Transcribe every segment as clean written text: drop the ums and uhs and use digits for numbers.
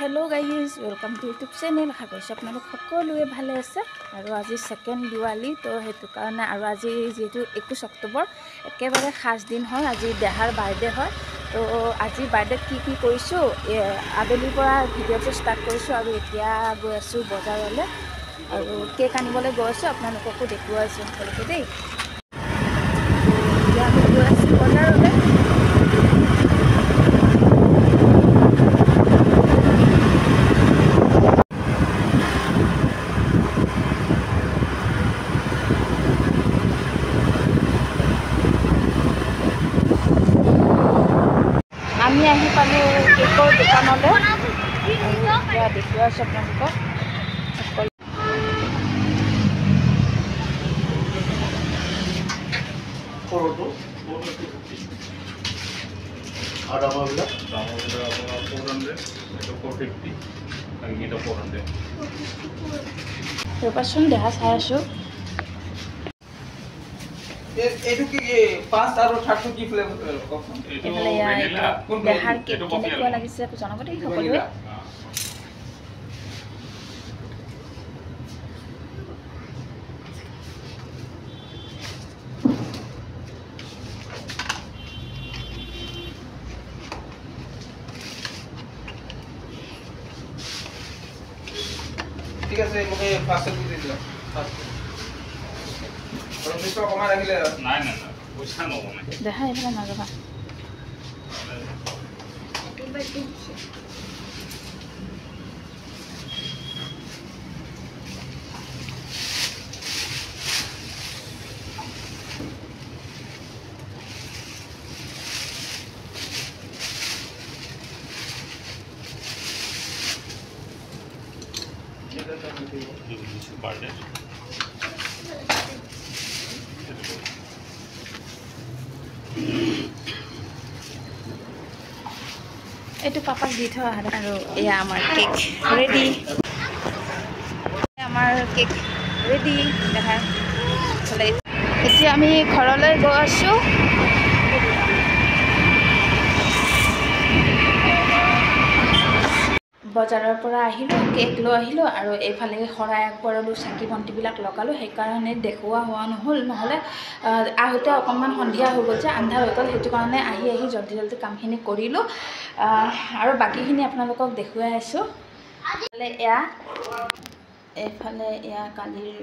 Hello guys welcome to YouTube channel आशा কৰিছোঁ আপোনালোক সকলোৱে ভালে আছে আৰু আজি সেকেন্ড দিৱালী তো হেতু কাৰণে আৰু আজি যেটো 21 অক্টোবৰ একেবাৰে খাস দিন হয় আজি দেহাৰ বাৰ্থডে হয় তো আজি বাৰ্থডে কি কৰিছো আবেলিৰ পৰা ভিডিঅ'টো ষ্টাৰ্ট কৰিছো আৰু এতিয়া গৈ আছো বজাৰলৈ আৰু কেক আনিবলৈ গৈ আছো আপোনালোককো দেখুৱাইছো সকলোকে দেই এতিয়া আমি গৈ আছো বজাৰলৈ আমি আহি পালো কেকৰ দোকানলৈ এতিয়া দেখুৱাইছো আপোনালোকক ফটো আৰ আমাগুলা আপনাৰ 400 এটা 450 আৰ এটা 400 ৰবাচোন দেখা চাই আছো এটু কি 5 আৰ 700 কি ফ্লেভাৰ অপশন এফালে দেহাৰ কেনেকুৱা লাগিছে জনাব দেই সকলোৱে ঠিক আছে মোকে পার্সেল দি দিলা আর মিষ্টি কমা রাখিলে না না না পয়সা নব না দেখা এফালে নাযাবা বার্থডে এইটো পাপাক দি থোৱা আৰু এয়া আমাৰ কেক ৰেডি আমাৰ কেক ৰেডি দেখা এতিয়া আমি ঘৰলৈ গৈ আছো বজাৰৰ পৰা আহিলো কেক লৈ আহিলো আৰু এইফালে শৰাই আগবঢ়ালো চাকি বন্তিবিলাক লগালো সেইকাৰণে দেখুওৱা হোৱা নহ'লে আহোঁতে অকণমান সন্ধিয়া হৈ গ'ল যে আন্ধাৰ হৈ গ'ল সেইটো কাৰণে আহি জলদি কামখিনি কৰিলোঁ আৰু বাকীখিনি আপোনালোকক দেখুৱাই আছোঁ এইফালে এয়া কালিৰ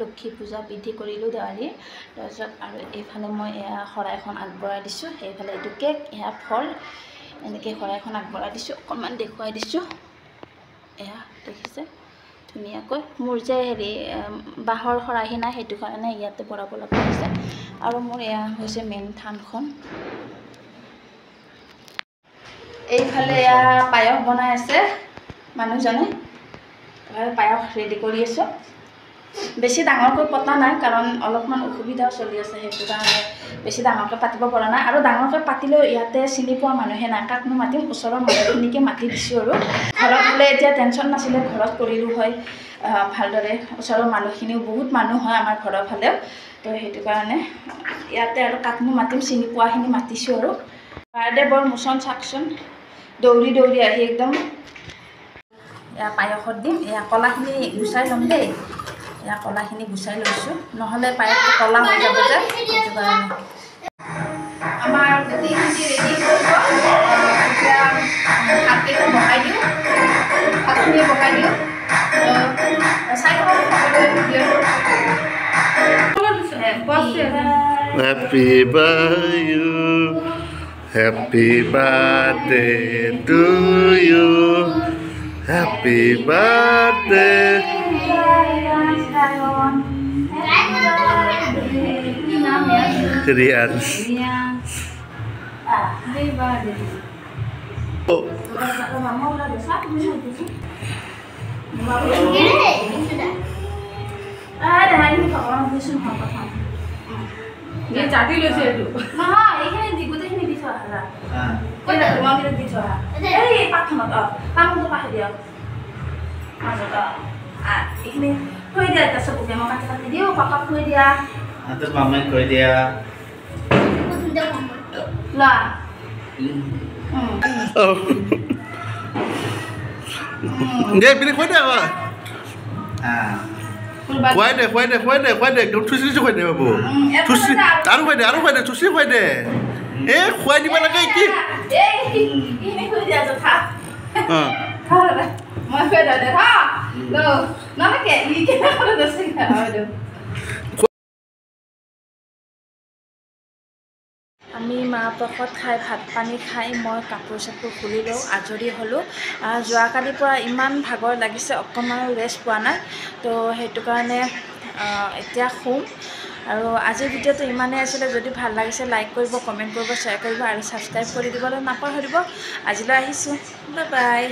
লক্ষী পূজা বিধি কৰিলোঁ দেৱালীৰ তাৰপিছত আৰু এইফালে মই এয়া শৰাইখন আগবঢ়াই দিছোঁ সেইফালে এইটো কেক এয়া ফল এনেকৈ শৰাইখন আগবঢ়াই দিছোঁ অকণমান দেখুৱাই দিছোঁ এয়া দেখিছে ধুনীয়াকৈ মোৰ যে বাঁহৰ শৰাইহি নাই সেইটো কাৰণে ইয়াতে বঢ়াব লগা হৈছে আৰু মোৰ এয়া হৈছে মেইন থানখন এইফালে এয়া পায়স বনাই আছে মানুহজনে পায়স ৰেডি কৰি আছোঁ বেছি ডাঙৰকৈ পতা নাই কাৰণ অলপমান অসুবিধাও চলি আছে সেইটো কাৰণে বেছি ডাঙৰকৈ পাতিব পৰা নাই আৰু ডাঙৰকৈ পাতিলেও ইয়াতে চিনি পোৱা মানুহে নাই কাকনো মাতিম ওচৰৰ মানুহখিনিকে মাতি দিছোঁ আৰু ঘৰত হ'লে এতিয়া টেনশ্যন নাছিলে ঘৰত কৰিলোঁ হয় ভালদৰে ওচৰৰ মানুহখিনিও বহুত মানুহ হয় আমাৰ ঘৰৰ ফালেও তো সেইটো কাৰণে ইয়াতে আৰু কাকনো মাতিম চিনি পোৱাখিনি মাতিছোঁ আৰু বাৰ্থডে বৰ মোচন চাকচোন দৌৰি আহি একদম এয়া পায়সত দিম এয়া কলাখিনি গুচাই ল'ম দেই এয়া কলাখিনি গুচাই লৈছোঁ নহ'লে পায়সটো কলা হৈ যাব যে সেইটো কাৰণে আমাৰ গোটেইখিনি ৰেডি হৈ গ'ল এতিয়া ভাতকেইটা বহাই দিওঁ ভাতখিনি বহাই দিওঁ চাই ল'ব Happy birthday to you. Happy birthday. Rian. Oh. ये चाटी ले से तू हां এইখানে দি গোটেখিনি দি থোৱা হলা কইটা তোমাক দি থোৱা এই পাথমত কামটো পাহে দিও মাজটা এইখানে থৈ দিয়া তা সবকে মই কাটি দিও পাপা থৈ দিয়া তোর মামাই কই দিয়া লা দে পিনে খুৱাই দে খুৱাই দে খুৱাই দে খুৱাই দে খুৱাই দে একদম থুচি থুচি খুৱাই দে বাবু থুচি আৰু খুৱাই দে থুচি খুৱাই দে এই খুৱাই দিব লাগে কি আমি মাহ প্ৰসাদ খাই ভাত পানী খাই মই কাপোৰ চাপোৰ খুলি লওঁ আজৰি হ'লোঁ যোৱাকালিৰ পৰা ইমান ভাগৰ লাগিছে অকণমানো ৰেষ্ট পোৱা নাই তো সেইটো কাৰণে এতিয়া শুম আৰু আজিৰ ভিডিঅ'টো ইমানেই আছিলে যদি ভাল লাগিছে লাইক কৰিব কমেণ্ট কৰিব শ্বেয়াৰ কৰিব আৰু ছাবস্ক্ৰাইব কৰি দিবলৈ নাপাহৰিব আজিলৈ আহিছোঁ বাই বাই